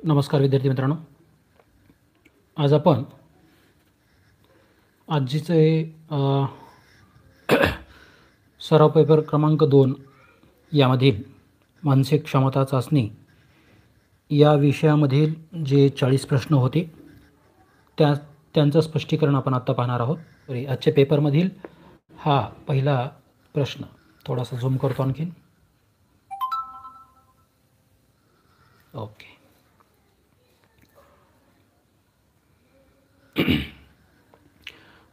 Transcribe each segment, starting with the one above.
नमस्कार विद्यार्थी मित्रांनो, आज आपण आजचे सराव पेपर क्रमांक 2 यामधील मानसिक क्षमता चाचणी या विषयामधील जे 40 प्रश्न होते त्यांचं स्पष्टीकरण आपण आता पाहणार आहोत. आजच्या पेपरमधील हा पहिला प्रश्न थोडासा झूम करतो आणखीन. ओके.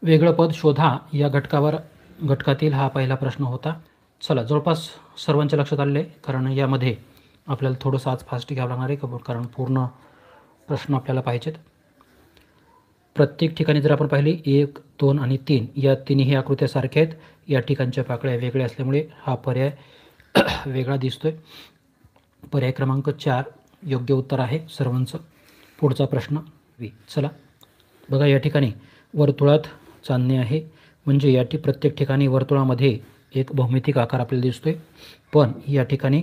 वेगळं पद शोधा या घटकातील हा पहिला प्रश्न होता. चला, जवळपास सर्वांच्या लक्षात आलेलं आहे, कारण यामध्ये आपल्याला थोडंसं आज फास्ट घ्यावं लागणार आहे, कारण पूर्ण प्रश्न आपल्याला पाहिजेत. प्रत्येक ठिकाणी जर आपण पाहिली 1, 2 आणि 3 या तिन्ही आकृत्या सारख्या आहेत. या ठिकाणच्या पाकळ्या वेगळ्या असल्यामुळे हा पर्याय वेगळा दिसतोय. पर्याय क्रमांक 4 योग्य उत्तर आहे सर्वांचं. पुढचा प्रश्न चला बघा, या ठिकाणी वर्तुळात चांदणे आहे, म्हणजे प्रत्येक ठिकाणी वर्तुळामध्ये एक भौमितिक आकार आपल्याला दिसतोय. पण या ठिकाणी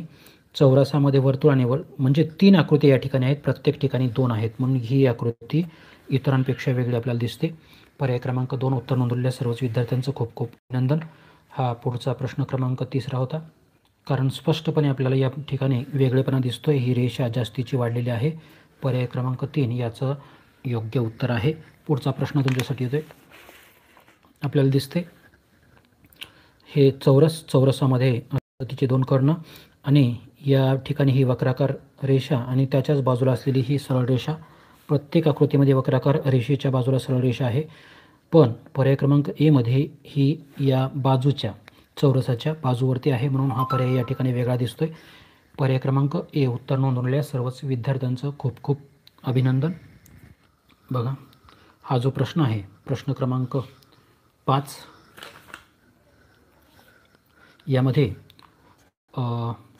चौरसामध्ये वर्तुळ आणि म्हणजे 3 आकृती या ठिकाणी आहेत, प्रत्येक ठिकाणी 2 आहेत, म्हणून ही आकृती इतरांपेक्षा वेगळी आपल्याला दिसते. पर्याय क्रमांक 2 उत्तर नोंदवलेल्या सर्वच विद्यार्थ्यांचं खूप खूप अभिनंदन. हा पुढचा प्रश्न क्रमांक 3 होता, कारण स्पष्टपणे आपल्याला या ठिकाणी वेगळेपणा दिसतोय. ही रेषा जास्तीची वाढलेली आहे. पर्याय क्रमांक 3 याचं योग्य उत्तर आहे. पुढचा प्रश्न तुमच्यासाठी येतोय. आपल्याला दिसते हे चौरसामध्ये तिचे 2 कर्ण आणि या ठिकाणी ही वक्राकार रेषा आणि त्याच्याच बाजूला असलेली ही सरळ रेषा. प्रत्येक आकृतीमध्ये वक्राकार रेषेच्या बाजूला सरळ रेषा आहे, पण पर्याय क्रमांक ए मध्ये ही या बाजूच्या चौरसाच्या बाजूवरती आहे, म्हणून हा पर्याय या ठिकाणी वेगळा दिसतोय. पर्याय क्रमांक ए उत्तर नोंदवलेल्या सर्वच विद्यार्थ्यांचं खूप खूप अभिनंदन. बघा, हा जो प्रश्न आहे, प्रश्न क्रमांक 5, यामध्ये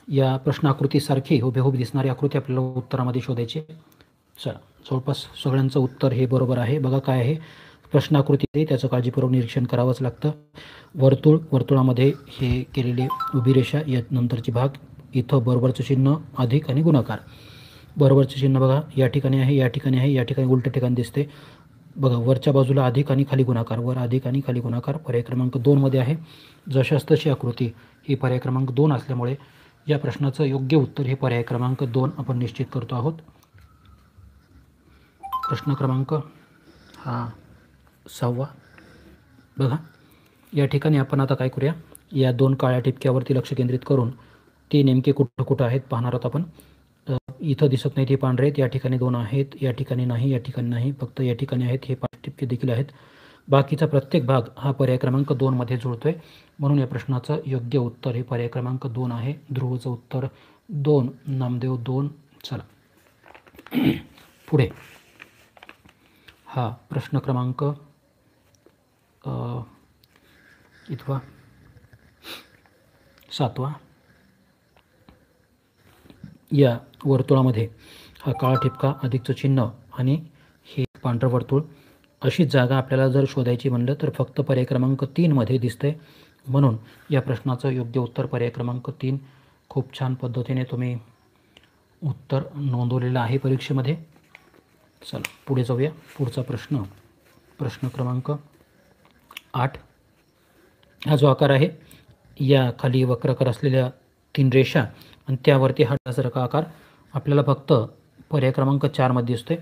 या प्रश्नाकृतीसारखी हुबेहूब दिसणारी आकृती आपल्याला उत्तरामध्ये शोधायची. चला, जवळपास सगळ्यांचं उत्तर हे बरोबर आहे. बघा काय आहे प्रश्नाकृती, त्याचं काळजीपूर्वक निरीक्षण करावंच लागतं. वर्तुळामध्ये हे केलेली उभी रेषा, या नंतरची भाग, इथं बरोबरचं चिन्ह, अधिक आणि गुणाकार. बरोबरचं चिन्ह बघा या ठिकाणी आहे, या ठिकाणी आहे, या ठिकाणी उलट्या ठिकाणी दिसते. बघा, वरच्या बाजूला अधिक आणि खाली गुणाकार, वर अधिक आणि खाली गुणाकार. पर्याय क्रमांक 2 मध्ये आहे. जशास तशी आकृती ही पर्याय क्रमांक 2 असल्यामुळे या प्रश्नाचं योग्य उत्तर हे पर्याय क्रमांक 2 आपण निश्चित करतो आहोत. प्रश्न क्रमांक 6 बघा, या ठिकाणी आपण आता काय करूया, या 2 काळ्या ठिपक्यावरती लक्ष केंद्रित करून ते नेमके कुठं आहेत पाहणार आहोत आपण. इथं दिसत नाही, ते पांढरे आहेत. या ठिकाणी 2 आहेत, या ठिकाणी नाही, या ठिकाणी नाही, फक्त या ठिकाणी आहेत. हे 5 ठिपके देखील आहेत. बाकीचा प्रत्येक भाग हा पर्याय क्रमांक 2 मध्ये जुळतोय, म्हणून या प्रश्नाचं योग्य उत्तर हे पर्याय क्रमांक 2 आहे. ध्रुवचं उत्तर 2, नामदेव 2. चला पुढे, हा प्रश्न क्रमांक इथवा 7. या वर्तुळामध्ये हा काळा ठिपका, अधिकचं चिन्ह आणि हे पांढरं वर्तुळ, अशी जागा आपल्याला जर शोधायची म्हणलं तर फक्त पर्याय क्रमांक 3 मध्ये दिसते, म्हणून या प्रश्नाचं योग्य उत्तर पर्याय क्रमांक 3. खूप छान पद्धतीने तुम्ही उत्तर नोंदवलेलं आहे परीक्षेमध्ये. चला पुढे जाऊया. पुढचा प्रश्न क्रमांक 8. हा जो आकार आहे, या खाली वक्राकार असलेल्या 3 रेषा आणि त्यावरती हा डासासारखा आकार आपल्याला फक्त पर्याय क्रमांक 4 मध्ये दिसतोय.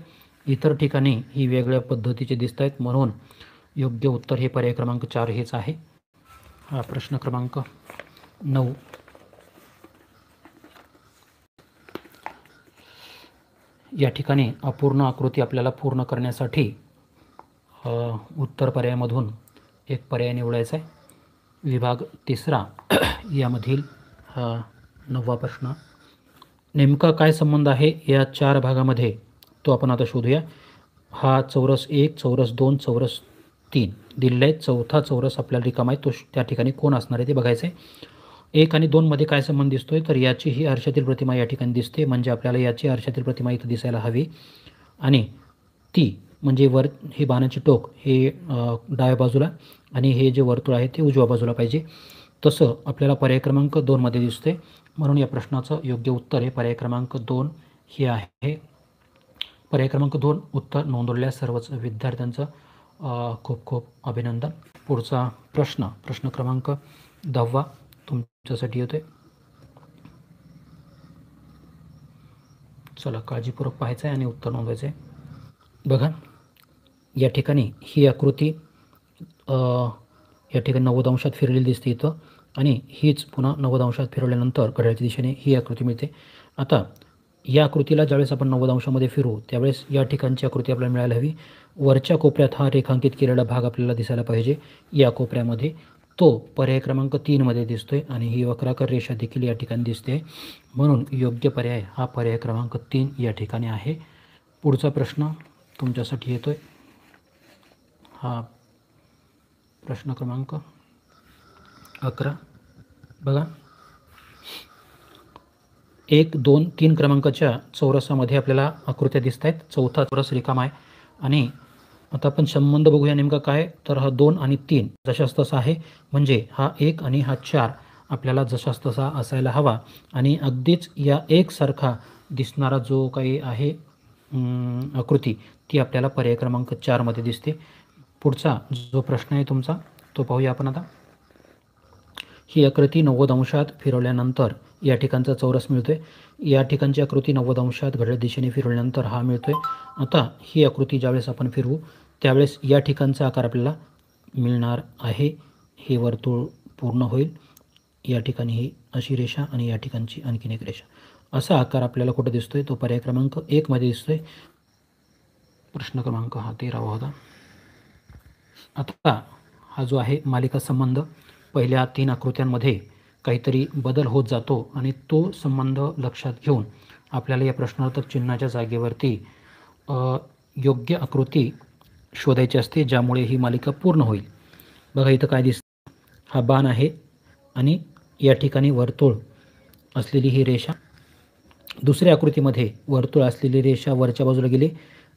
इतर ठिकाणी ही वेगळ्या पद्धतीचे दिसत आहेत, म्हणून योग्य उत्तर हे पर्याय क्रमांक 4 हेच आहे. हा प्रश्न क्रमांक 9. या ठिकाणी अपूर्ण आकृती आपल्याला पूर्ण करण्यासाठी उत्तर पर्यायामधून एक पर्याय निवडायचा आहे. विभाग 3 यामधील 9वा प्रश्न. नेमका काय संबंध आहे या 4 भागामध्ये, तो आपण आता शोधूया. हा चौरस 1, चौरस 2, चौरस 3 दिलेला आहे. चौथा चौरस आपल्याला रिकामा आहे, तो त्या ठिकाणी कोण असणार आहे ते बघायचं आहे. 1 आणि 2 मध्ये काय संबंध दिसतोय, तर याची ही आरशातील प्रतिमा या ठिकाणी दिसते, म्हणजे आपल्याला याची आरशातील प्रतिमा इथं दिसायला हवी. आणि ती म्हणजे वर हे बाणाचे टोक हे डाव्या बाजूला आणि हे जे वर्तुळ आहे ते उजव्या बाजूला पाहिजे, तसं आपल्याला पर्याय क्रमांक 2 मध्ये दिसते, म्हणून या प्रश्नाचं योग्य उत्तर हे पर्याय क्रमांक 2 हे आहे. पर्याय क्रमांक 2 उत्तर नोंदवलेल्या सर्वच विद्यार्थ्यांचं खूप खूप अभिनंदन. पुढचा प्रश्न क्रमांक 10 तुमच्यासाठी येतोय. चला काळजीपूर्वक पाहायचं आहे आणि उत्तर नोंदवायचं आहे. बघा, या ठिकाणी ही आकृती या ठिकाणी 90 अंशात फिरलेली दिसते इथं, आणि हीच पुन्हा 90 अंशात फिरवल्यानंतर घड्याळाच्या दिशेने ही आकृती मिळते. आता या आकृतीला ज्यावेळेस आपण 90 अंशामध्ये फिरवू त्यावेळेस या ठिकाणची आकृती आपल्याला मिळायला हवी. वरच्या कोपऱ्यात हा रेखांकित केलेला भाग आपल्याला दिसायला पाहिजे. या कोपऱ्यामध्ये तो पर्याय क्रमांक 3मध्ये दिसतोय आणि ही वक्राकार रेषा देखील या ठिकाणी दिसते. म्हणून योग्य पर्याय हा पर्याय क्रमांक 3 या ठिकाणी आहे. पुढचा प्रश्न तुमच्यासाठी येतोय. हा प्रश्न क्रमांक 11. बघा, 1, 2, 3 क्रमांकाच्या चौरसामध्ये आपल्याला आकृत्या दिसत आहेत. चौथा चौरस रिकामा आहे आणि आता आपण संबंध बघूया नेमका काय. तर हा 2 आणि 3 जशास तसा आहे, म्हणजे हा 1 आणि हा 4 आपल्याला जशास तसा असायला हवा आणि अगदीच या एकसारखा दिसणारा जो काही आहे आकृती ती आपल्याला पर्याय क्रमांक 4मध्ये दिसते. पुढचा जो प्रश्न आहे तुमचा तो पाहूया आपण आता. ही आकृती 90 अंशात फिरवल्यानंतर या ठिकाणचा चौरस मिळतोय. या ठिकाणची आकृती 90 अंशात घड्याळ दिशेने फिरवल्यानंतर हा मिळतोय. आता ही आकृती ज्यावेळेस आपण फिरवू त्यावेळेस या ठिकाणचा आकार आपल्याला मिळणार आहे. हे वर्तुळ पूर्ण होईल. या ठिकाणी ही अशी रेषा आणि या ठिकाणची आणखीन एक रेषा, असा आकार आपल्याला कुठं दिसतोय, तो पर्याय क्रमांक 1मध्ये दिसतोय. प्रश्न क्रमांक हा 13 होता. आता हा जो आहे मालिका संबंध, पहिल्या 3 आकृत्यांमध्ये काहीतरी बदल होत जातो आणि तो संबंध लक्षात घेऊन आपल्याला या प्रश्नार्थक चिन्हाच्या जागेवरती योग्य आकृती शोधायची असते, ज्यामुळे ही मालिका पूर्ण होईल. बघा इथं काय दिसतं, हा बाण आहे आणि या ठिकाणी वर्तुळ असलेली ही रेषा. दुसऱ्या आकृतीमध्ये वर्तुळ असलेली रेषा वरच्या बाजूला गेली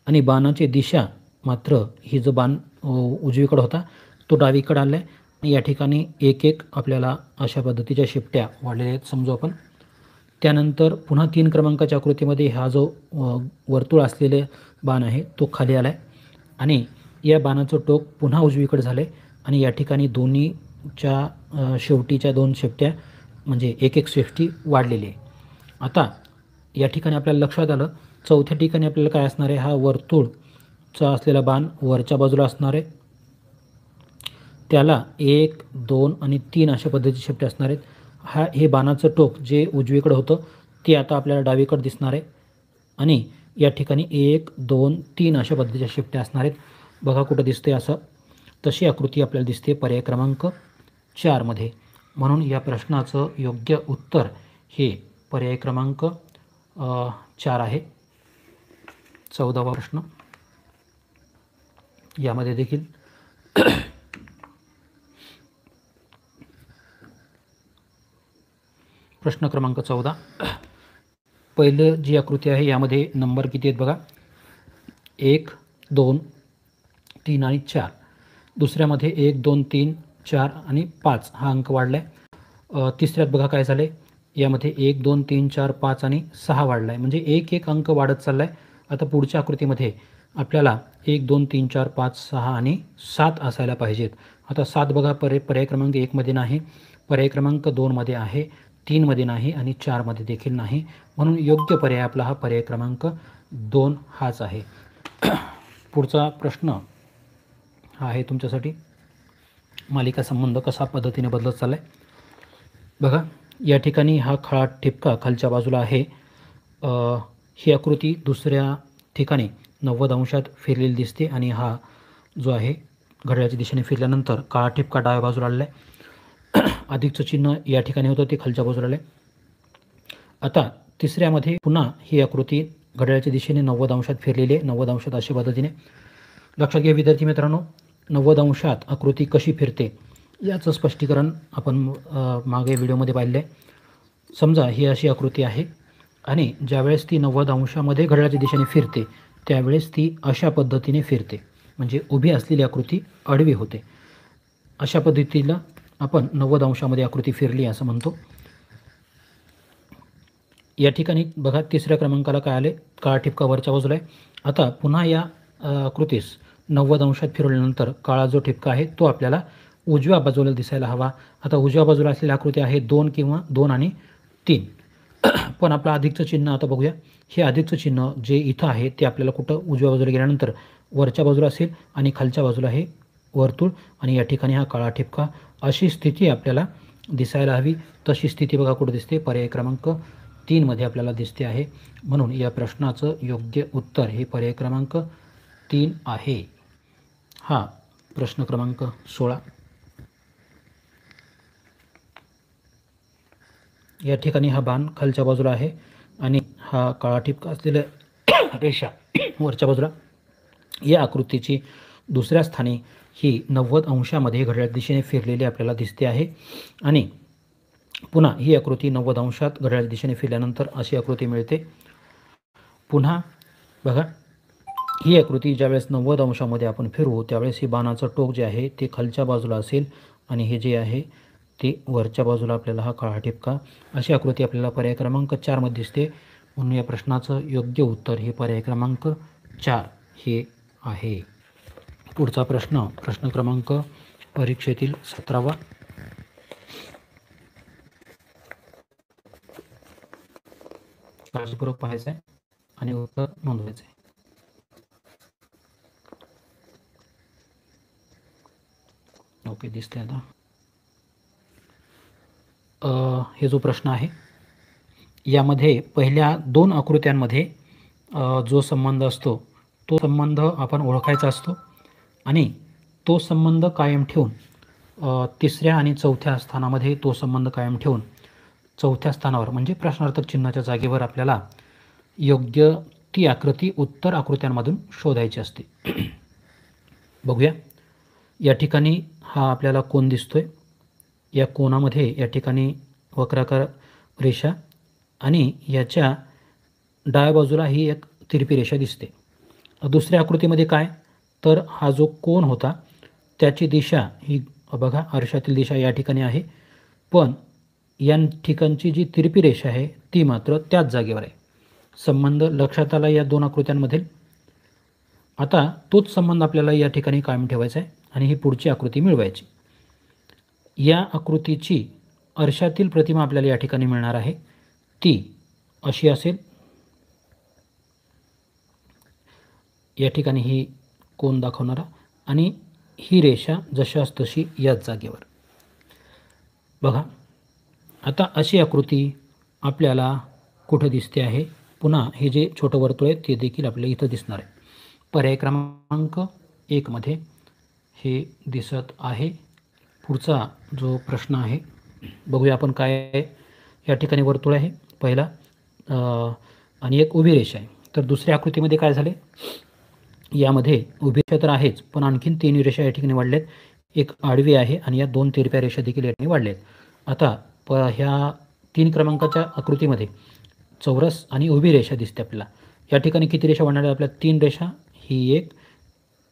आणि बाणाची दिशा मात्र ही जो बाण उजवीकडे होता तो डावीकडे आला आहे. या ठिकाणी एक एक आपल्याला अशा पद्धतीच्या शिपट्या वाढलेल्या आहेत समजू आपण. त्यानंतर पुन्हा 3 क्रमांकाच्या आकृतीमध्ये हा जो वर्तुळ असलेले बाण आहे तो खाली आला आहे आणि या बाणाचं टोक पुन्हा उजवीकडे झालं आहे आणि या ठिकाणी दोन्हीच्या शेवटीच्या 2 शिपट्या म्हणजे एक एक शेपटी वाढलेली आहे. आता या ठिकाणी आपल्याला लक्षात आलं, चौथ्या ठिकाणी आपल्याला काय असणार आहे, हा वर्तुळचा असलेला बाण वरच्या बाजूला असणार आहे. त्याला 1, 2 आणि 3 अशा पद्धतीचे शेपटे असणार आहेत. हे बाणाचं टोक जे उजवीकडे होतं ते आता आपल्याला डावीकडे दिसणार आहे आणि या ठिकाणी 1, 2, 3 अशा पद्धतीच्या शेपट्या असणार आहेत. बघा कुठं दिसते असं, तशी आकृती आपल्याला दिसते पर्याय क्रमांक 4मध्ये. म्हणून या प्रश्नाचं योग्य उत्तर हे पर्याय क्रमांक 4 आहे. 14वा प्रश्न यामध्ये देखील प्रश्न क्रमांक 14. पहिलं जी आकृती आहे यामध्ये नंबर किती आहेत बघा, 1, 2, 3 आणि 4. दुसऱ्यामध्ये 1, 2, 3, 4 आणि 5 हा अंक वाढला आहे. तिसऱ्यात बघा काय झालं आहे, यामध्ये 1, 2, 3, 4, 5 आणि 6 वाढला आहे, म्हणजे एक एक अंक वाढत चालला आहे. आता पुढच्या आकृतीमध्ये आपल्याला 1, 2, 3, 4, 5, 6 आणि 7 असायला पाहिजेत. आता 7 बघा पर्याय क्रमांक 1मध्ये नाही, पर्याय क्रमांक 2मध्ये आहे, 3मध्ये नाही आणि 4मध्ये देखील नाही. म्हणून योग्य पर्याय आपला हा पर्याय क्रमांक 2 हाच आहे. पुढचा प्रश्न हा आहे तुमच्यासाठी, मालिका संबंध कसा पद्धतीने बदलत चालला आहे. बघा या ठिकाणी हा खळा ठिपका खालच्या बाजूला आहे. ही आकृती दुसऱ्या ठिकाणी 90 अंशात फिरलेली दिसते आणि हा जो आहे घड्याळाच्या दिशेने फिरल्यानंतर काळा ठिपका डाव्या बाजूला आलेला आहे. अधिकचं चिन्ह या ठिकाणी होतं ते खालच्या बाजूला आलं आहे. आता तिसऱ्यामध्ये पुन्हा ही आकृती घड्याळाच्या दिशेने 90 अंशात फिरलेली आहे, 90 अंशात अशा पद्धतीने. लक्षात घ्या विद्यार्थी मित्रांनो, 90 अंशात आकृती कशी फिरते याचं स्पष्टीकरण आपण मागे व्हिडिओमध्ये पाहिलं आहे. समजा ही अशी आकृती आहे आणि ज्यावेळेस ती 90 अंशामध्ये घड्याळाच्या दिशेने फिरते त्यावेळेस ती अशा पद्धतीने फिरते, म्हणजे उभी असलेली आकृती आडवी होते. अशा पद्धतीला आपण 90 अंशामध्ये आकृती फिरली असं म्हणतो. या ठिकाणी बघा तिसऱ्या क्रमांकाला काय आले, काळा ठिपका वरच्या बाजूला आहे. आता पुन्हा या आकृतीस 90 अंशात फिरवल्यानंतर काळा जो ठिपका आहे तो आपल्याला उजव्या बाजूला दिसायला हवा. आता उजव्या बाजूला असलेली आकृती आहे 2 किंवा 2 आणि 3. पण आपलं अधिकचं चिन्ह आता बघूया. हे अधिकचं चिन्ह जे इथं आहे ते आपल्याला कुठं उजव्या बाजूला गेल्यानंतर वरच्या बाजूला असेल आणि खालच्या बाजूला आहे वर्तुळ आणि या ठिकाणी हा काळा ठिपका. अशी स्थिती आपल्याला दिसायला हवी. तशी स्थिती बघा कुठं दिसते, पर्याय क्रमांक 3 मध्ये आपल्याला दिसते आहे. म्हणून या प्रश्नाचं योग्य उत्तर हे पर्याय क्रमांक 3 आहे. हा प्रश्न क्रमांक 16. या ठिकाणी हा बाण खालच्या बाजूला आहे आणि हा काळा ठिपका असलेल्या रेषा वरच्या बाजूला. या आकृतीची दुसऱ्या स्थानी ही 90 अंशामध्ये घड्याळ दिशेने फिरलेली आपल्याला दिसते आहे आणि पुन्हा ही आकृती 90 अंशात घड्याळ दिशेने फिरल्यानंतर अशी आकृती मिळते. पुन्हा बघा, ही आकृती ज्यावेळेस 90 अंशामध्ये आपण फिरवू त्यावेळेस ही बाणाचं टोक जे आहे ते खालच्या बाजूला असेल आणि हे जे आहे ते वरच्या बाजूला आपल्याला हा काळा ठिपका. अशी आकृती आपल्याला पर्याय क्रमांक 4 मध्ये दिसते. म्हणून या प्रश्नाचं योग्य उत्तर हे पर्याय क्रमांक 4 हे आहे. पुढचा प्रश्न, प्रश्न क्रमांक परीक्षेतील 17वा. काळजीपूर्वक पाहायचं आहे आणि उत्तर नोंदवायचं आहे. ओके, दिसते आता. हे जो प्रश्न आहे यामध्ये पहिल्या 2 आकृत्यांमध्ये जो संबंध असतो तो संबंध आपण ओळखायचा असतो आणि तो संबंध कायम ठेवून तिसऱ्या आणि चौथ्या स्थानामध्ये तो संबंध कायम ठेवून चौथ्या स्थानावर म्हणजे प्रश्नार्थक चिन्हाच्या जागेवर आपल्याला योग्य ती आकृती उत्तर आकृत्यांमधून शोधायची असते. बघूया. या ठिकाणी हा आपल्याला कोन दिसतोय. या कोनामध्ये या ठिकाणी वक्राकार रेषा आणि याच्या डाव्या बाजूला ही एक तिरपी रेषा दिसते. दुसऱ्या आकृतीमध्ये काय, तर हा जो कोन होता त्याची दिशा ही बघा, आरशातील दिशा या ठिकाणी आहे, पण या ठिकाणची जी तिरपी रेषा आहे ती मात्र त्याच जागेवर आहे. संबंध लक्षात आला या 2 आकृत्यांमधील. आता तोच संबंध आपल्याला या ठिकाणी कायम ठेवायचा आहे आणि ही पुढची आकृती मिळवायची. या आकृतीची आरशातील प्रतिमा आपल्याला या ठिकाणी मिळणार आहे. ती अशी असेल. या ठिकाणी ही कोन दाखवणारा आणि ही रेषा जशास तशी याच जागेवर. बघा, आता अशी आकृती आपल्याला कुठं दिसते आहे. पुन्हा हे जे छोटं वर्तुळ आहे ते देखील आपल्याला इथं दिसणार आहे. पर्याय क्रमांक 1 मध्ये हे दिसत आहे. पुढचा जो प्रश्न आहे बघूया आपण काय आहे. या ठिकाणी वर्तुळ आहे पहिला आणि एक उभी रेषा आहे. तर दुसऱ्या आकृतीमध्ये काय झाले, यामध्ये उभी रेषा तर आहेच पण आणखीन 3 रेषा या ठिकाणी वाढल्यात. एक आडवी आहे आणि या 2 तिरप्या रेषा देखील या ठिकाणी वाढल्यात. आता ह्या 3 क्रमांकाच्या आकृतीमध्ये चौरस आणि उभी रेषा दिसते आपल्याला. या ठिकाणी किती रेषा वाढणार आहेत आपल्याला, 3 रेषा, ही 1,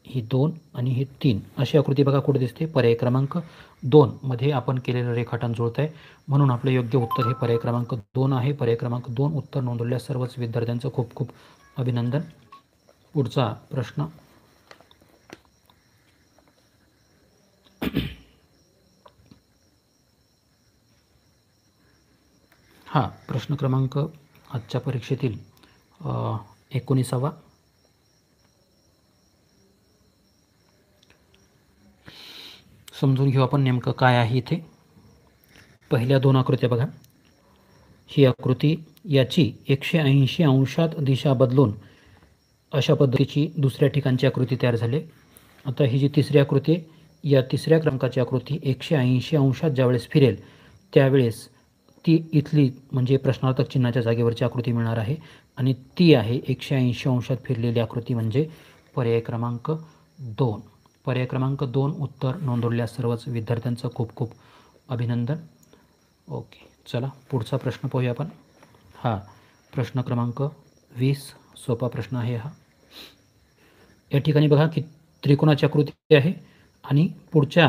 ही 2 आणि ही 3 अशी आकृती बघा कुठे दिसते, पर्याय क्रमांक 2 मध्ये आपण केलेलं रेखाटन जुळत आहे. म्हणून आपलं योग्य उत्तर हे पर्याय क्रमांक 2 आहे. पर्याय क्रमांक 2 उत्तर नोंदवलेल्या सर्वच विद्यार्थ्यांचं खूप खूप अभिनंदन. पुढचा प्रश्न, हा प्रश्न क्रमांक आजच्या परीक्षेतील 19वा. समजून घेऊ आपण नेमकं काय आहे इथे. पहिल्या 2 आकृत्या बघा. ही आकृती याची 180 अंशात दिशा बदलून अशा पद्धतीची दुसऱ्या ठिकाणची आकृती तयार झाली. आता ही जी तिसरी आकृती, या तिसऱ्या क्रमांकाची आकृती 180 अंशात ज्यावेळेस फिरेल त्यावेळेस ती इथली म्हणजे प्रश्नार्थक चिन्हाच्या जागेवरची आकृती मिळणार आहे आणि ती आहे 180 अंशात फिरलेली आकृती म्हणजे पर्याय क्रमांक 2. पर्याय क्रमांक 2 उत्तर नोंदवलेल्या सर्वच विद्यार्थ्यांचं खूप खूप अभिनंदन. ओके, चला पुढचा प्रश्न पाहूया आपण. हा प्रश्न क्रमांक 20, सोपा प्रश्न आहे हा. या ठिकाणी बघा की त्रिकोणाची आकृती आहे आणि पुढच्या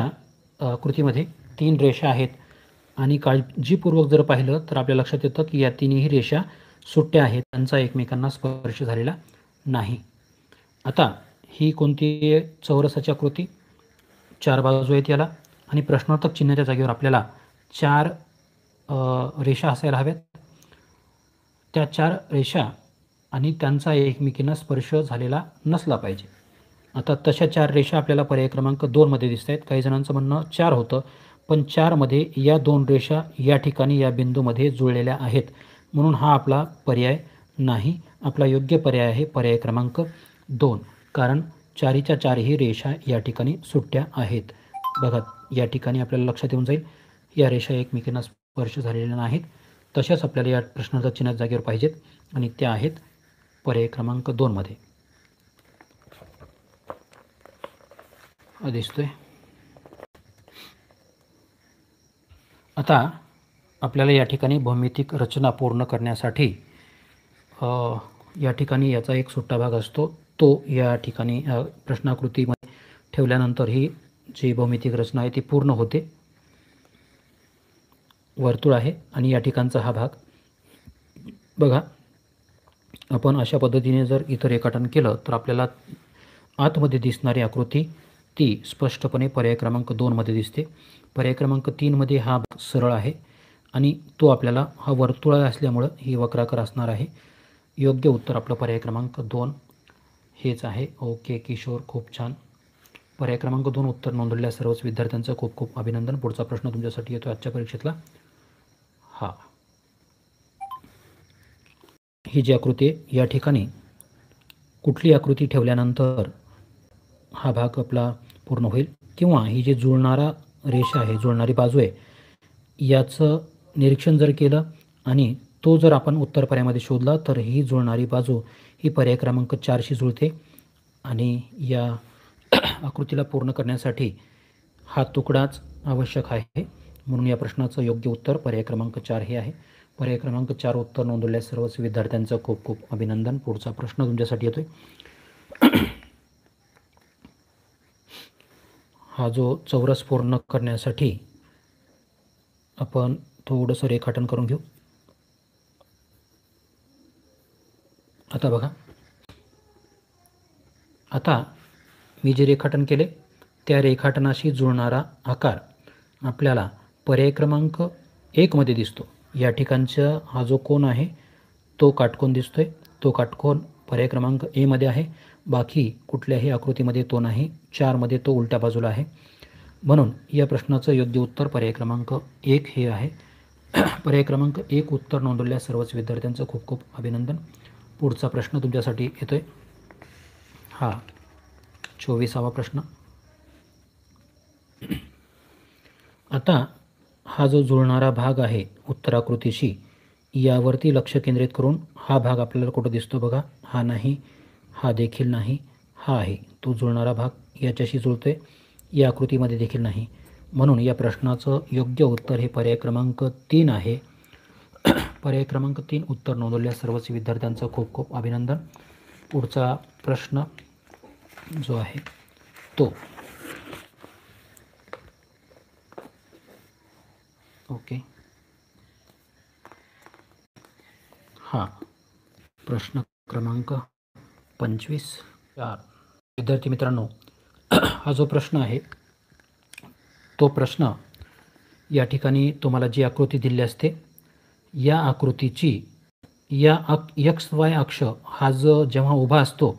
आकृतीमध्ये 3 रेषा आहेत आणि काळजीपूर्वक जर पाहिलं तर आपल्या लक्षात येतं की या तिन्ही रेषा सुट्ट्या आहेत त्यांचा एकमेकांना स्पर्श झालेला नाही. आता ही कोणती आहे? चौरसाची आकृती, 4 बाजू आहेत याला आणि प्रश्नार्थक चिन्हाच्या जागेवर आपल्याला 4 रेषा असायला हव्यात. त्या 4 रेषा आणि त्यांचा एकमेकींना स्पर्श झालेला नसला पाहिजे. आता तशा 4 रेषा आपल्याला पर्याय क्रमांक 2 मध्ये दिसत आहेत. काही जणांचं म्हणणं 4 होतं, पण 4 मध्ये या 2 रेषा या ठिकाणी या बिंदूमध्ये जुळलेल्या आहेत, म्हणून हा आपला पर्याय नाही. आपला योग्य पर्याय आहे पर्याय क्रमांक 2, कारण 4च्या 4ही रेषा या ठिकाणी सुट्ट्या आहेत. बघा या ठिकाणी आपल्याला लक्षात येऊन जाईल या रेषा एकमेकींना स्पर्श झालेल्या नाहीत. तशाच आपल्याला या प्रश्नाच्या चिन्हाच्या जागेवर पाहिजेत आणि त्या आहेत पर्याय क्रमांक 2 मध्ये. दिसतोय. आता आपल्याला या ठिकाणी भौमितिक रचना पूर्ण करण्यासाठी या ठिकाणी याचा एक सुट्टा भाग असतो, तो या ठिकाणी प्रश्नाकृतीमध्ये ठेवल्यानंतर ही जी भौमितिक रचना आहे ती पूर्ण होते. वर्तुळ आहे आणि या ठिकाणचा हा भाग बघा. आपण अशा पद्धतीने जर इथं रेखाटन केलं तर आपल्याला आतमध्ये दिसणारी आकृती ती स्पष्टपणे पर्याय क्रमांक 2 मध्ये दिसते. पर्याय क्रमांक 3 मध्ये हा भाग सरळ आहे आणि तो आपल्याला हा वर्तुळ असल्यामुळं ही वक्राकार असणार आहे. योग्य उत्तर आपलं पर्याय क्रमांक 2 हेच आहे. ओके किशोर, खूप छान. पर्याय क्रमांक 2 उत्तर नोंदवलेल्या सर्वच विद्यार्थ्यांचं खूप खूप अभिनंदन. पुढचा प्रश्न तुमच्यासाठी येतो आजच्या परीक्षेतला. हा ही जी आकृती आहे या ठिकाणी कुठली आकृती ठेवल्यानंतर हा भाग आपला पूर्ण होईल, किंवा ही जी जुळणारा रेषा आहे, जुळणारी बाजू आहे, याचं निरीक्षण जर केलं आणि तो जर आपण उत्तर पर्यायामध्ये शोधला तर ही जुळणारी बाजू ही पर्याय क्रमांक 4शी जुळते आणि या आकृतीला पूर्ण करण्यासाठी हा तुकडाच आवश्यक आहे. म्हणून या प्रश्नाचं योग्य उत्तर पर्याय क्रमांक 4 हे आहे. पर्याय क्रमांक 4 उत्तर नोंदवलेल्या सर्वच विद्यार्थ्यांचं खूप खूप अभिनंदन. पुढचा प्रश्न तुमच्यासाठी येतोय. हा जो चौरस पूर्ण करण्यासाठी आपण थोडंसं रेखाटन करून घेऊ. आता बघा, आता मी जे रेखाटन केले त्या रेखाटनाशी जुळणारा आकार आपल्याला पर्याय क्रमांक 1 मध्ये दिसतो. या ठिकाणचा हा जो कोन आहे तो काटकोन दिसतोय. तो काटकोन पर्याय क्रमांक ए मध्ये आहे. बाकी कुठल्याही आकृतीमध्ये तो नाही. 4 मध्ये तो उलट्या बाजूला आहे. म्हणून या प्रश्नाचं योग्य उत्तर पर्याय क्रमांक 1 हे आहे. पर्याय क्रमांक 1 उत्तर नोंदवलेल्या सर्वच विद्यार्थ्यांचं खूप खूप अभिनंदन. पुढचा प्रश्न तुमच्यासाठी येतोय. हा 24वा प्रश्न. आता हा जो जुळणारा भाग आहे उत्तराकृतीशी, यावरती लक्ष केंद्रित करून हा भाग आपल्याला कुठं दिसतो बघा. हा नाही, हा देखील नाही, हा आहे. तो जुळणारा भाग याच्याशी जुळतोय, या आकृतीमध्ये देखील नाही. म्हणून या प्रश्नाचं योग्य उत्तर हे पर्याय क्रमांक 3 आहे. पर्याय क्रमांक 3 उत्तर नोंदवलेल्या सर्वच विद्यार्थ्यांचं खूप खूप अभिनंदन. पुढचा प्रश्न जो आहे तो ओके. हा प्रश्न क्रमांक 25. विद्यार्थी मित्रांनो, हा जो प्रश्न आहे तो प्रश्न या ठिकाणी तुम्हाला जी आकृती दिली असते या आकृतीची या एक्स वाय अक्ष हा जो जेव्हा उभा असतो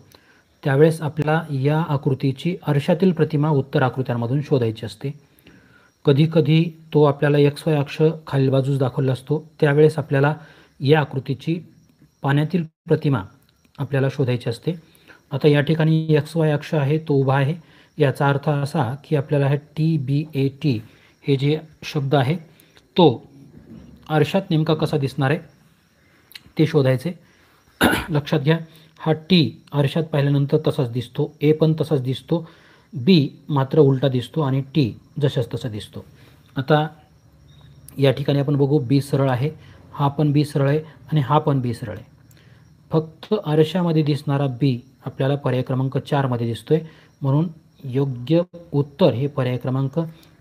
त्यावेळेस आपल्याला या आकृतीची आरशातील प्रतिमा उत्तर आकृत्यांमधून शोधायची असते. कधीकधी तो आपल्याला एक्स वाय अक्ष खालील बाजूस दाखवला असतो, त्यावेळेस आपल्याला या आकृतीची पाण्यातील प्रतिमा आपल्याला शोधायची असते. आता या ठिकाणी एक्स वाय अक्ष आहे तो उभा आहे. याचा अर्थ असा की आपल्याला हे TBAT हे जे शब्द आहे तो आरशात नेमका कसा दिसणार आहे ते शोधायचे. लक्षात घ्या, हा T आरशात पाहिल्यानंतर तसाच दिसतो, A पण तसाच दिसतो, B मात्र उलटा दिसतो आणि T जशाच तसा दिसतो. आता या ठिकाणी आपण बघू B सरळ आहे, हा पण B सरळ आहे आणि हा पण B सरळ आहे. फक्त आरशामध्ये दिसणारा B आपल्याला पर्याय क्रमांक 4 मध्ये दिसतोय. म्हणून योग्य उत्तर हे पर्याय क्रमांक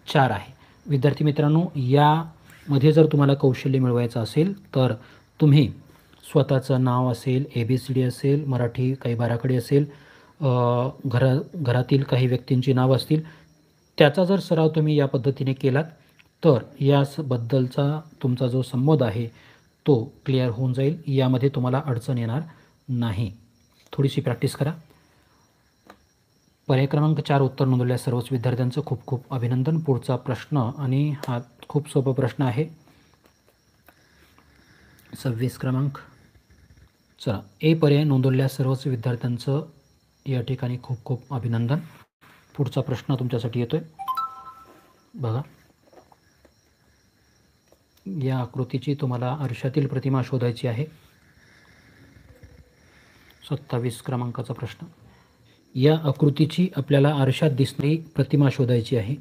4 आहे. विद्यार्थी मित्रांनो, यामध्ये जर तुम्हाला कौशल्य मिळवायचं असेल तर तुम्ही स्वतःचं नाव असेल, ABCD असेल, मराठी काही बाराखडी असेल, घरातील काही व्यक्तींची नावं असतील, त्याचा जर सराव तुम्ही या पद्धतीने केलात तर याबद्दलचा तुमचा जो संवाद आहे तो क्लिअर होऊन जाईल. यामध्ये तुम्हाला अडचण येणार नाही. थोडीशी प्रॅक्टिस करा. पर्याय क्रमांक 4 उत्तर नोंदवलेल्या सर्वच विद्यार्थ्यांचं खूप खूप अभिनंदन. पुढचा प्रश्न, आणि हा खूप सोपा प्रश्न आहे. 26 क्रमांक. चला, ए पर्याय नोंदवलेल्या सर्वच विद्यार्थ्यांचं या ठिकाणी खूप खूप अभिनंदन. पुढचा प्रश्न तुमच्यासाठी येतोय. बघा, या आकृतीची तुम्हाला आरशातील प्रतिमा शोधायची आहे. 27 क्रमांकाचा प्रश्न. या आकृतीची आपल्याला आरशात दिसणारी प्रतिमा शोधायची आहे.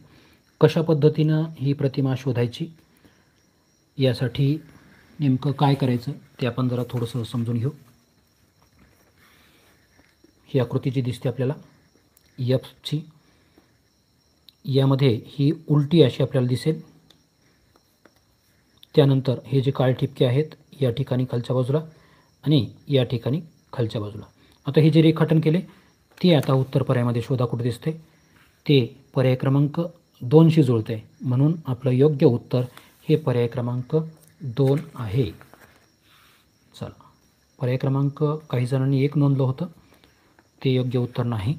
कशा पद्धतीनं ही प्रतिमा शोधायची, यासाठी नेमकं काय करायचं ते आपण जरा थोडंसं समजून घेऊ. ही आकृती जी दिसते आपल्याला Fची, यामध्ये ही उलटी अशी आपल्याला दिसेल. त्यानंतर हे जे काळे ठिपके आहेत या ठिकाणी खालच्या बाजूला आणि या ठिकाणी खालच्या बाजूला. आता हे जे रेखाटन केले ते आता उत्तर पर्यायामध्ये शोधा कुठे दिसते. ते पर्याय क्रमांक 2शी जुळते, म्हणून आपलं योग्य उत्तर हे पर्याय क्रमांक 2 आहे. चला, पर्याय क्रमांक काही जणांनी 1 नोंदलं होतं, ते योग्य उत्तर नाही.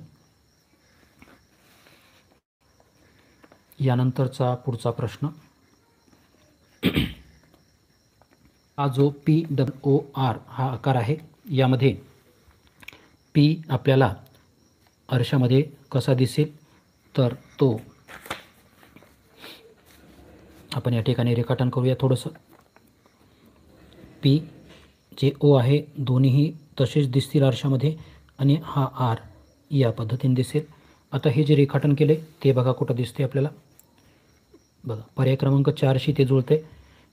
यानंतरचा पुढचा प्रश्न. हा जो POR हा आकार आहे, यामध्ये P आपल्याला आरशामध्ये कसा दिसेल, तर तो आपण या ठिकाणी रेखाटन करूया थोडंसं. P जे O आहे दोन्हीही तसेच दिसतील आरशामध्ये, आणि हा R या पद्धतीने दिसेल. आता हे जे रेखाटन केले ते बघा कुठं दिसते आपल्याला. बघा, पर्याय क्रमांक 4शी ते जुळते.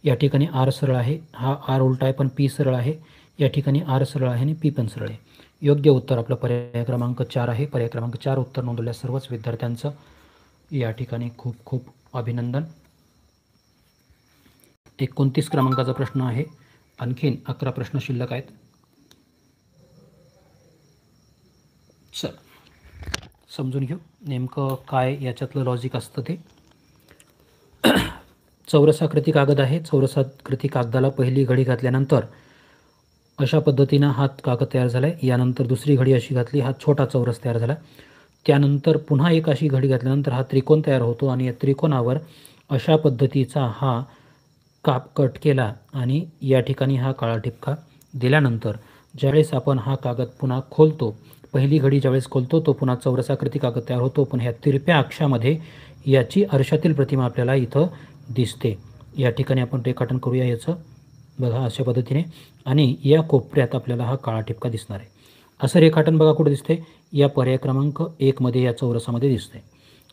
या ठिकाणी R सरळ आहे, हा R उलटा आहे पण P सरळ आहे. या ठिकाणी R सरळ आहे आणि P पण सरळ आहे. योग्य उत्तर आपलं पर्याय क्रमांक 4 आहे. पर्याय क्रमांक 4 उत्तर नोंदवलेल्या सर्वच विद्यार्थ्यांचं या ठिकाणी खूप खूप अभिनंदन. 29 क्रमांकाचा प्रश्न आहे. आणखीन 11 प्रश्न शिल्लक आहेत. चल, समजून घेऊ नेमकं काय याच्यातलं लॉजिक असतं ते. चौरसाकृती कागद आहे. चौरसाकृती कागदाला पहिली घडी घातल्यानंतर अशा पद्धतीनं हा कागद तयार झाला आहे. यानंतर दुसरी घडी अशी घातली, हा छोटा चौरस तयार झाला. त्यानंतर पुन्हा एक अशी घडी घातल्यानंतर हा त्रिकोण तयार होतो, आणि या त्रिकोणावर अशा पद्धतीचा हा काप कट केला, आणि या ठिकाणी हा काळा ठिपका दिल्यानंतर ज्यावेळेस आपण हा कागद पुन्हा खोलतो, पहिली घडी ज्यावेळेस खोलतो तो पुन्हा चौरसाकृती कागद तयार होतो. पण ह्या तिरप्या अक्षामध्ये याची आरशातील प्रतिमा आपल्याला इथं दिसते. या ठिकाणी आपण रेखाटन करूया याचं. बघा, अशा पद्धतीने, आणि या कोपऱ्यात आपल्याला हा काळा ठिपका दिसणार आहे. असं रेखाटन बघा कुठे दिसते, या पर्याय क्रमांक 1 मध्ये या चौरसामध्ये दिसते.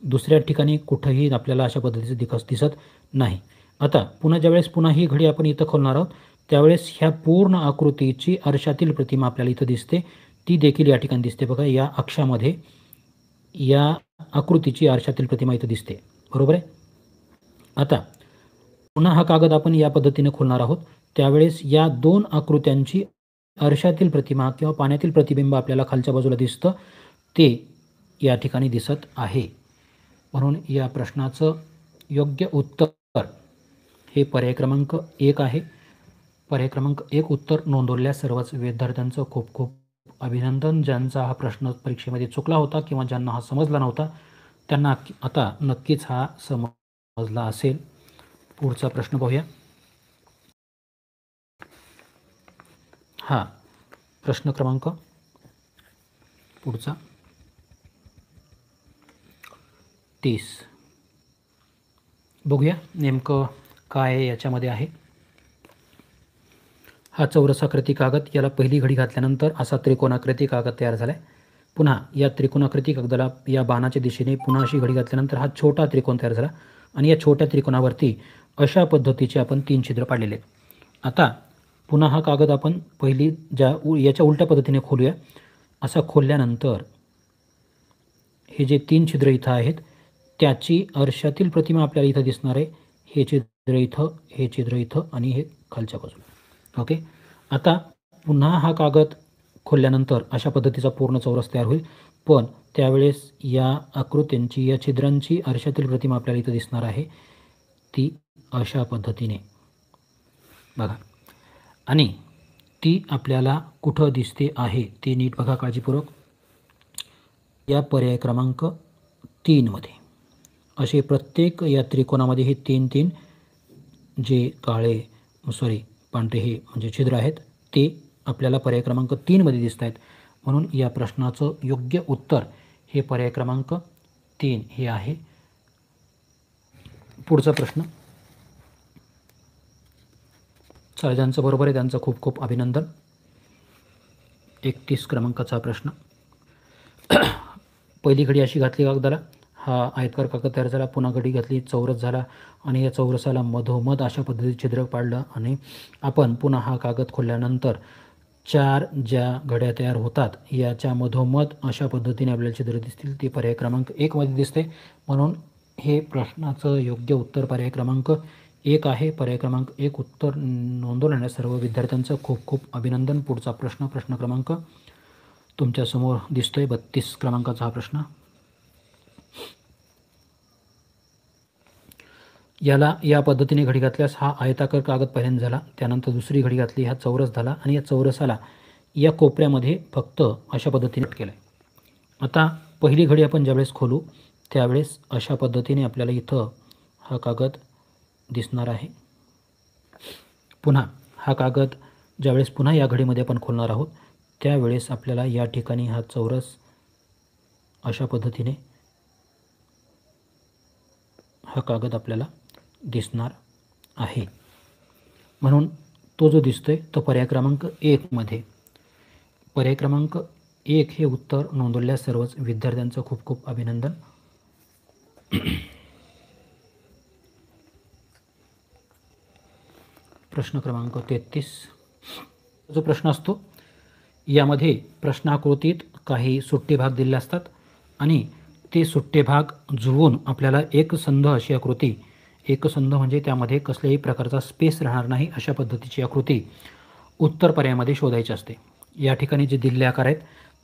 दुसऱ्या ठिकाणी कुठंही आपल्याला अशा पद्धतीचं दिसत नाही. आता पुन्हा पुन्हा ही घडी आपण इथं खोलणार आहोत, त्यावेळेस ह्या पूर्ण आकृतीची आरशातील प्रतिमा आपल्याला इथं दिसते. ती देखील या ठिकाणी दिसते. बघा, या अक्षामध्ये या आकृतीची आरशातील प्रतिमा इथं दिसते, बरोबर आहे. आता पुन्हा हा कागद आपण या पद्धतीने खोलणार आहोत, त्यावेळेस या 2 आकृत्यांची आरशातील प्रतिमा किंवा पाण्यातील प्रतिबिंब आपल्याला खालच्या बाजूला दिसतं, ते या ठिकाणी दिसत आहे. म्हणून या प्रश्नाचं योग्य उत्तर हे पर्याय क्रमांक 1 आहे. पर्याय क्रमांक 1 उत्तर नोंदवलेल्या सर्वच विद्यार्थ्यांचं खूप खूप अभिनंदन. ज्यांचा हा प्रश्न परीक्षेमध्ये चुकला होता किंवा ज्यांना हा समजला नव्हता त्यांना आता नक्कीच हा समजला असेल. पुढचा प्रश्न पाहूया. हा प्रश्न क्रमांक पुढचा 30. बघूया नेमकं काय याच्यामध्ये आहे. हा चौरसाकृती कागद, याला पहिली घडी घातल्यानंतर असा त्रिकोणाकृती कागद तयार झाला आहे. पुन्हा या त्रिकोणाकृती कागदाला या बाणाच्या दिशेने पुन्हा अशी घडी घातल्यानंतर हा छोटा त्रिकोण तयार झाला, आणि या छोट्या त्रिकोणावरती अशा पद्धतीचे आपण 3 छिद्र पाडलेले आहेत. आता पुन्हा हा कागद आपण पहिली याच्या उलट्या पद्धतीने खोलूया. असा खोलल्यानंतर हे जे 3 छिद्र इथं आहेत त्याची आरशातील प्रतिमा आपल्याला इथं दिसणार आहे. हे छिद्र इथं, हे छिद्र इथं, आणि हे खालच्या बाजूला. ओके. आता पुन्हा हा कागद खोलल्यानंतर अशा पद्धतीचा पूर्ण चौरस तयार होईल, पण त्यावेळेस या आकृत्यांची, या छिद्रांची आरशातील प्रतिमा आपल्याला इथं दिसणार आहे, ती अशा पद्धतीने बघा. आणि ती आपल्याला कुठं दिसते आहे ते नीट बघा काळजीपूर्वक. या पर्याय क्रमांक 3 मध्ये असे प्रत्येक या त्रिकोणामध्ये हे 3 जे पांढरे हे म्हणजे छिद्र आहेत ते आपल्याला पर्याय क्रमांक 3 मध्ये दिसत आहेत. म्हणून या प्रश्नाचं योग्य उत्तर हे पर्याय क्रमांक 3 हे आहे. पुढचा प्रश्न. चला, ज्यांचं बरोबर आहे त्यांचं खूप खूप अभिनंदन. 31 क्रमांकाचा प्रश्न. पहिली घडी अशी घातली कागदाला, हा आयतकार कागद तयार झाला. पुन्हा घडी घातली, चौरस झाला आणि या चौरसाला मधोमध अशा पद्धतीने छिद्र पाडलं आणि आपण पुन्हा हा कागद खोलल्यानंतर 4 ज्या घड्या तयार होतात याच्या मधोमध अशा पद्धतीने आपल्याला छिद्र दिसतील. ते पर्याय क्रमांक 1 मध्ये दिसते. म्हणून हे प्रश्नाचं योग्य उत्तर पर्याय क्रमांक 1 आहे. पर्याय क्रमांक 1 उत्तर नोंदवण्यास सर्व विद्यार्थ्यांचं खूप खूप अभिनंदन. पुढचा प्रश्न क्रमांक तुमच्यासमोर दिसतोय 32 क्रमांकाचा हा प्रश्न. याला या पद्धतीने घडी घातल्यास हा आयताकार कागद पहिल्यांदा झाला. त्यानंतर दुसरी घडी घातली, हा चौरस झाला आणि या चौरसाला या कोपऱ्यामध्ये फक्त अशा पद्धतीने केलं आहे. आता पहिली घडी आपण ज्यावेळेस खोलू त्यावेळेस अशा पद्धतीने आपल्याला इथं हा कागद दिसणार आहे. पुन्हा हा कागद ज्यावेळेस पुन्हा या घडीमध्ये आपण खोलणार आहोत त्यावेळेस आपल्याला या ठिकाणी हा चौरस अशा पद्धतीने हा कागद आपल्याला दिसणार आहे. म्हणून तो जो दिसतोय तो पर्याय क्रमांक 1 मध्ये. पर्याय क्रमांक 1 हे उत्तर नोंदवल्यास सर्वच विद्यार्थ्यांचं खूप खूप अभिनंदन. प्रश्न क्रमांक 33 जो प्रश्न असतो यामध्ये प्रश्नाकृतीत काही सुट्टे भाग दिलेले असतात आणि ते सुट्टे भाग जुळवून आपल्याला एकसंध अशी आकृती, एकसंध म्हणजे त्यामध्ये कसल्याही प्रकारचा स्पेस राहणार नाही अशा पद्धतीची आकृती उत्तर पर्यायामध्ये शोधायची असते. या ठिकाणी जे दिलेले आकार आहेत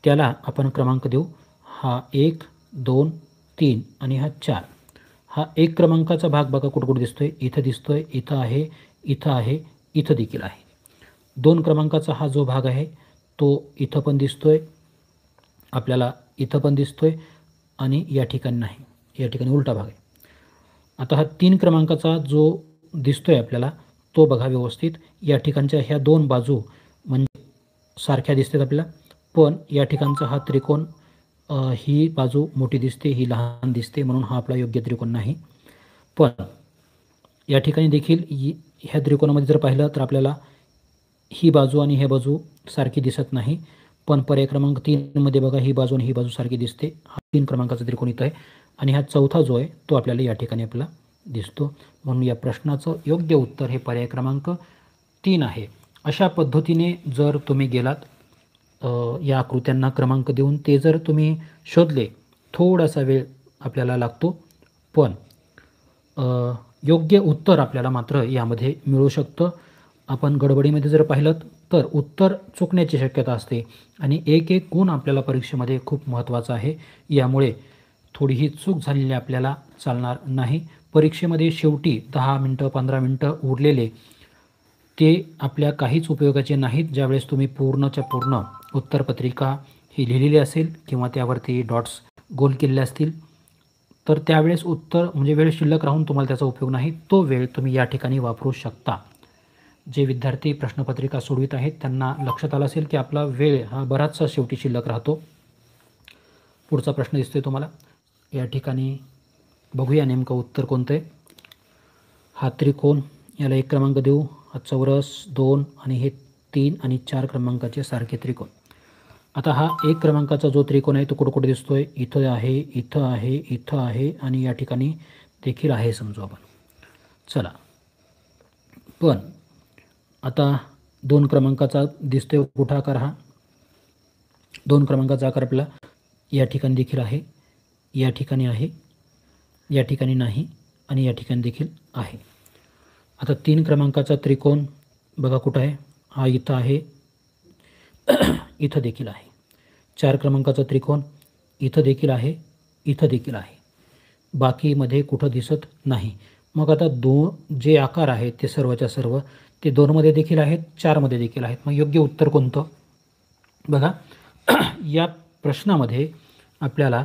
त्याला आपण क्रमांक देऊ. हा 1, 2, 3 आणि हा 4. हा 1 क्रमांकाचा भाग बघा कुठं कुठं दिसतोय, इथं दिसतोय, इथं आहे, इथं आहे, इथं देखील आहे. 2 क्रमांकाचा हा जो भाग आहे तो इथं पण दिसतोय, आपल्याला इथं पण दिसतोय आणि या ठिकाणी नाही, या ठिकाणी उलटा भाग आहे. आता हा 3 क्रमांकाचा जो दिसतोय आपल्याला तो बघा व्यवस्थित. या ठिकाणच्या ह्या 2 बाजू म्हणजे सारख्या दिसतात आपल्याला, पण या ठिकाणचा हा त्रिकोण ही बाजू मोठी दिसते, ही लहान दिसते, म्हणून हा आपला योग्य त्रिकोण नाही. पण या ठिकाणी देखील ह्या त्रिकोणामध्ये जर पाहिलं तर आपल्याला ही बाजू आणि ही बाजू सारखी दिसत नाही. पण पर्याय क्रमांक 3 मध्ये बघा ही बाजू आणि ही बाजू सारखी दिसते. हा 3 क्रमांकाचा त्रिकोण इथं आहे आणि हा चौथा जो आहे तो आपल्याला या ठिकाणी आपल्याला दिसतो. म्हणून या प्रश्नाचं योग्य उत्तर हे पर्याय क्रमांक 3 आहे. अशा पद्धतीने जर तुम्ही गेलात या आकृत्यांना क्रमांक देऊन ते जर तुम्ही शोधले, थोडासा वेळ आपल्याला लागतो, पण योग्य उत्तर आपल्याला मात्र यामध्ये मिळू शकतं. आपण गडबडीमध्ये जर पाहिलं तर उत्तर चुकण्याची शक्यता असते आणि एक गुण आपल्याला परीक्षेमध्ये खूप महत्त्वाचा आहे. यामुळे थोडीही चूक झालेली आपल्याला चालणार नाही. परीक्षेमध्ये शेवटी 10 मिनटं 15 मिनटं उरलेले ते आपल्या काहीच उपयोगाचे नाहीत. ज्यावेळेस तुम्ही पूर्णच्या पूर्ण उत्तरपत्रिका ही लिहिलेली असेल किंवा त्यावरती डॉट्स गोल केलेले असतील तर त्यावेळेस उत्तर म्हणजे वेळ शिल्लक राहून तुम्हाला त्याचा उपयोग नाही. तो वेळ तुम्ही या ठिकाणी वापरू शकता. जे विद्यार्थी प्रश्नपत्रिका सोडवित आहेत त्यांना लक्षात आलं असेल की आपला वेळ हा बराचसा शेवटी शिल्लक राहतो. पुढचा प्रश्न दिसतोय तुम्हाला या ठिकाणी. बघूया नेमकं उत्तर कोणतं आहे. हा त्रिकोण याला 1 क्रमांक देऊ. हा चौरस 2 आणि हे 3 आणि 4 क्रमांकाचे सारखे त्रिकोण. आता हा 1 क्रमांकाचा जो त्रिकोण आहे तो कुठं कुठे दिसतोय, इथं आहे, इथं आहे, इथं आहे आणि या ठिकाणी देखील आहे समजू आपण. चला, पण आता 2 क्रमांकाचा दिसतोय कुठं आकार, हा 2 क्रमांकाचा आकार आपला या ठिकाणी देखील आहे, या ठिकाणी आहे, या ठिकाणी नाही आणि या ठिकाणी देखील आहे. आता 3 क्रमांकाचा त्रिकोण बघा कुठं आहे, हा इथं आहे, इथं देखील आहे. 4 क्रमांकाचा त्रिकोण इथं देखील आहे, इथं देखील आहे. बाकीमध्ये कुठं दिसत नाही. मग आता जे आकार आहेत ते सर्वच्या सर्व ते 2मध्ये देखील आहेत, 4मध्ये देखील आहेत. मग योग्य उत्तर कोणतं? बघा या प्रश्नामध्ये आपल्याला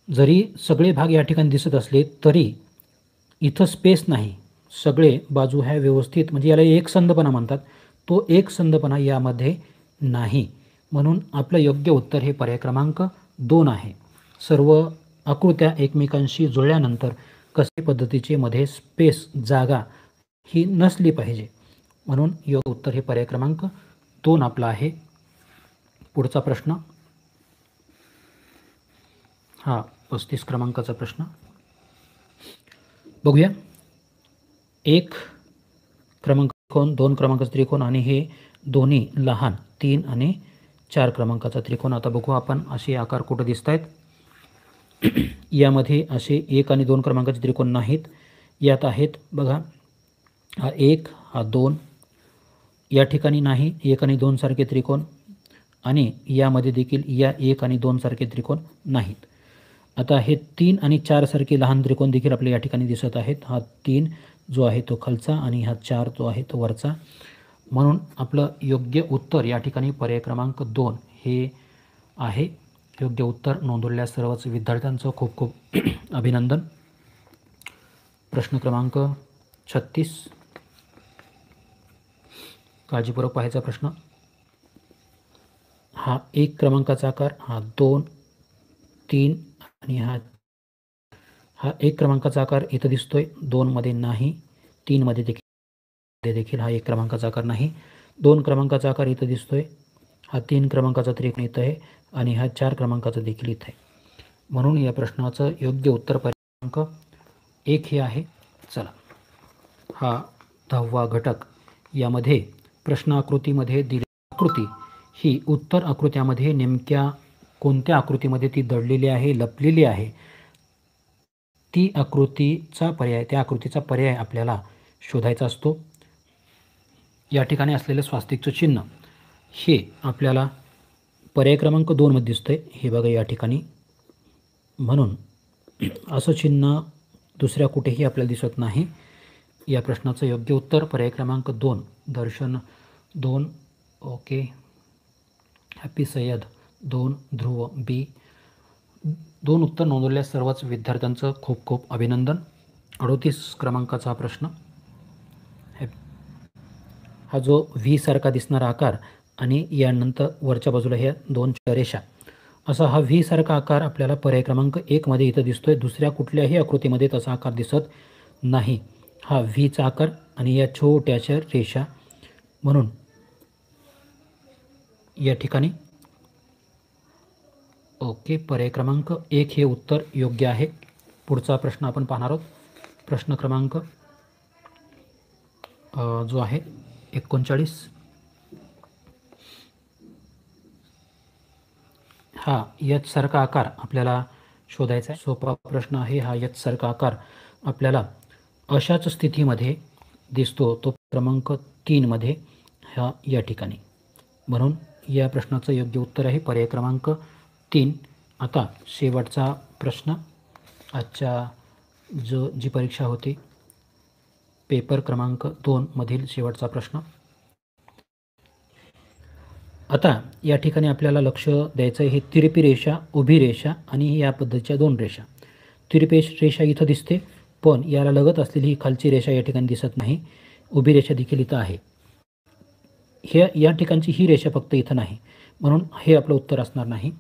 जरी सगळे भाग या ठिकाणी दिसत असले तरी इथं स्पेस नाही. सगळे बाजू ह्या व्यवस्थित, म्हणजे याला एकसंधपणा म्हणतात, तो एकसंधपणा यामध्ये नाही. म्हणून आपलं योग्य उत्तर हे पर्याय क्रमांक 2 आहे. सर्व आकृत्या एकमेकांशी जुळल्यानंतर कसे पद्धतीचे मध्ये स्पेस, जागा ही नसली पाहिजे. म्हणून योग्य उत्तर हे पर्याय क्रमांक 2 आपला आहे. पुढचा प्रश्न हा 35 क्रमांकाचा प्रश्न बघूया. 1 क्रमांक त्रिकोण, 2 क्रमांकाचा त्रिकोण आणि हे दोन्ही लहान 3 आणि 4 क्रमांकाचा त्रिकोण. आता बघू आपण असे आकार कुठं दिसत आहेत. यामध्ये असे 1 आणि 2 क्रमांकाचे त्रिकोण नाहीत. यात आहेत बघा, हा 1, हा 2, या ठिकाणी नाही 1 आणि 2 सारखे त्रिकोण, आणि यामध्ये देखील या 1 आणि 2 सारखे त्रिकोण नाहीत. आता हे 3 आणि 4 सारखे लहान त्रिकोण देखील आपल्या या ठिकाणी दिसत आहेत. हा 3 जो आहे तो खालचा आणि हा 4 जो आहे तो वरचा. म्हणून आपलं योग्य उत्तर या ठिकाणी पर्याय क्रमांक 2 हे आहे. योग्य उत्तर नोंदवलेल्या सर्वच विद्यार्थ्यांचं खूप खूप अभिनंदन. प्रश्न क्रमांक 36 काळजीपूर्वक पाहायचा प्रश्न. हा 1 क्रमांकाचा आकार, हा 2, 3 आणि हा 1 क्रमांकाचा आकार इथं दिसतोय, 2मध्ये नाही, 3मध्ये देखील हा 1 क्रमांकाचा आकार नाही. 2 क्रमांकाचा आकार इथं दिसतोय, हा 3 क्रमांकाचा त्रिकोण इथं आहे आणि हा 4 क्रमांकाचा देखील इथं आहे. म्हणून या प्रश्नाचं योग्य उत्तर पर्याय क्रमांक 1 हे आहे. चला, हा 10वा घटक. यामध्ये प्रश्न आकृतीमध्ये दिलेली आकृती ही उत्तर आकृत्यामध्ये नेमक्या कोणत्या आकृतीमध्ये ती दडलेली आहे, लपलेली आहे, ती आकृतीचा पर्याय, त्या आकृतीचा पर्याय आपल्याला शोधायचा असतो. या ठिकाणी असलेलं स्वास्तिकचं चिन्ह हे आपल्याला पर्याय क्रमांक 2 मध्ये दिसतंय, हे बघा या ठिकाणी. म्हणून असं चिन्ह दुसऱ्या कुठेही आपल्याला दिसत नाही. या प्रश्नाचं योग्य उत्तर पर्याय क्रमांक 2 दर्शन 2. ओके, हॅपी सय्यद 2, ध्रुव बी. 2 उत्तर नोंदवलेल्या सर्वच विद्यार्थ्यांचं खूप खूप अभिनंदन. 38 क्रमांकाचा प्रश्न. हा जो व्ही सारखा दिसणारा आकार आणि यानंतर वरच्या बाजूला ह्या 2 रेषा, असा हा व्ही सारखा आकार आपल्याला पर्याय क्रमांक 1 मध्ये इथं दिसतोय. दुसऱ्या कुठल्याही आकृतीमध्ये तसा आकार दिसत नाही. हा व्हीचा आकार आणि या छोट्याशा रेषा. म्हणून या ठिकाणी ओके, पर्याय क्रमांक 1 हे उत्तर योग्य आहे. पुढचा प्रश्न आपण पाहणार आहोत. प्रश्न क्रमांक जो आहे 39. हा एच सारखा आकार आपल्याला शोधायचा आहे. सोपा प्रश्न आहे हा. एच सारखा आकार आपल्याला अशाच स्थितीमध्ये दिसतो, तो क्रमांक 3 मध्ये हा या ठिकाणी. म्हणून या प्रश्नाचं योग्य उत्तर आहे पर्याय क्रमांक 3. आता शेवटचा प्रश्न, आजच्या जी परीक्षा होती पेपर क्रमांक 2 मधील शेवटचा प्रश्न. आता या ठिकाणी आपल्याला लक्ष द्यायचं आहे. ही तिरपी रेषा, उभी रेषा आणि या पद्धतीच्या 2 रेषा. तिरपी रेषा इथं दिसते, पण याला लगत असलेली ही खालची रेषा या ठिकाणी दिसत नाही. उभी रेषा देखील इथं आहे. या ठिकाणची ही रेषा फक्त इथं नाही, म्हणून हे आपलं उत्तर असणार नाही.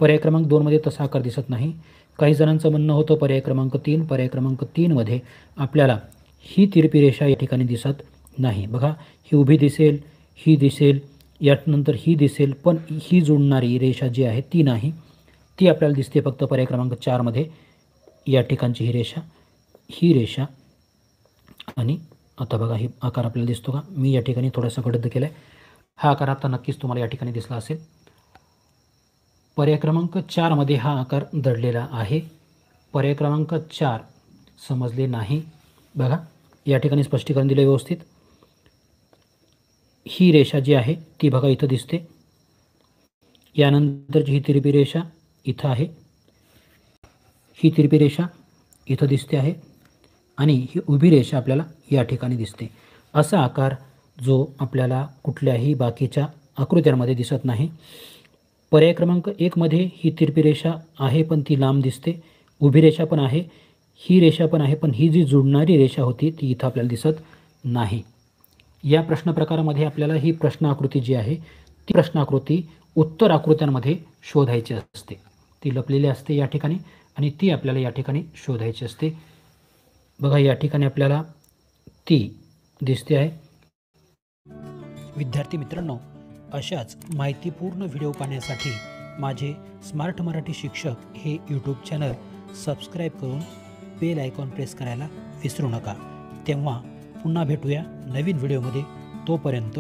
पर्याय क्रमांक 2 मध्ये तसा आकार दिसत नाही. काही जणांचं म्हणणं होतं पर्याय क्रमांक 3. पर्याय क्रमांक 3 मध्ये आपल्याला ही तिरपी रेषा या ठिकाणी दिसत नाही. बघा, ही उभी दिसेल, ही दिसेल, यानंतर ही दिसेल, पण ही जोडणारी रेषा जी आहे ती नाही. ती आपल्याला दिसते फक्त पर्याय क्रमांक 4 मध्ये. या ठिकाणची ही रेषा आणि आता बघा ही आकार आपल्याला दिसतो का? मी या ठिकाणी थोडासा गडद केला आहे. हा आकार आता नक्कीच तुम्हाला या ठिकाणी दिसला असेल. पर्याय क्रमांक 4 मध्ये हा आकार दडलेला आहे. पर्याय क्रमांक 4 समजले नाही. बघा, या ठिकाणी स्पष्टीकरण दिले व्यवस्थित. ही रेषा जी आहे ती बघा इथं दिसते, यानंतरची ही तिरपी रेषा इथं आहे, ही तिरपी रेषा इथं दिसते आहे आणि ही उभी रेषा आपल्याला या ठिकाणी दिसते. असा आकार जो आपल्याला कुठल्याही बाकीच्या आकृत्यांमध्ये दिसत नाही. पर्याय क्रमांक 1 मध्ये ही तिरपी रेषा आहे पण ती लांब दिसते, उभी रेषा पण आहे, ही रेषा पण आहे, पण ही जी जुळणारी रेषा होती ती इथं आपल्याला दिसत नाही. या प्रश्न प्रकारामध्ये आपल्याला ही प्रश्न आकृती जी आहे ती प्रश्न आकृती उत्तर आकृत्यांमध्ये शोधायची असते. ती लपलेली असते या ठिकाणी आणि ती आपल्याला या ठिकाणी शोधायची असते. बघा या ठिकाणी आपल्याला ती दिसते आहे. विद्यार्थी मित्रांनो, अशाच माहितीपूर्ण व्हिडिओ पाहण्यासाठी माझे स्मार्ट मराठी शिक्षक हे यूट्यूब चॅनल सबस्क्राईब करून बेल आयकॉन प्रेस करायला विसरू नका. तेव्हा पुन्हा भेटूया नवीन व्हिडिओमध्ये. तोपर्यंत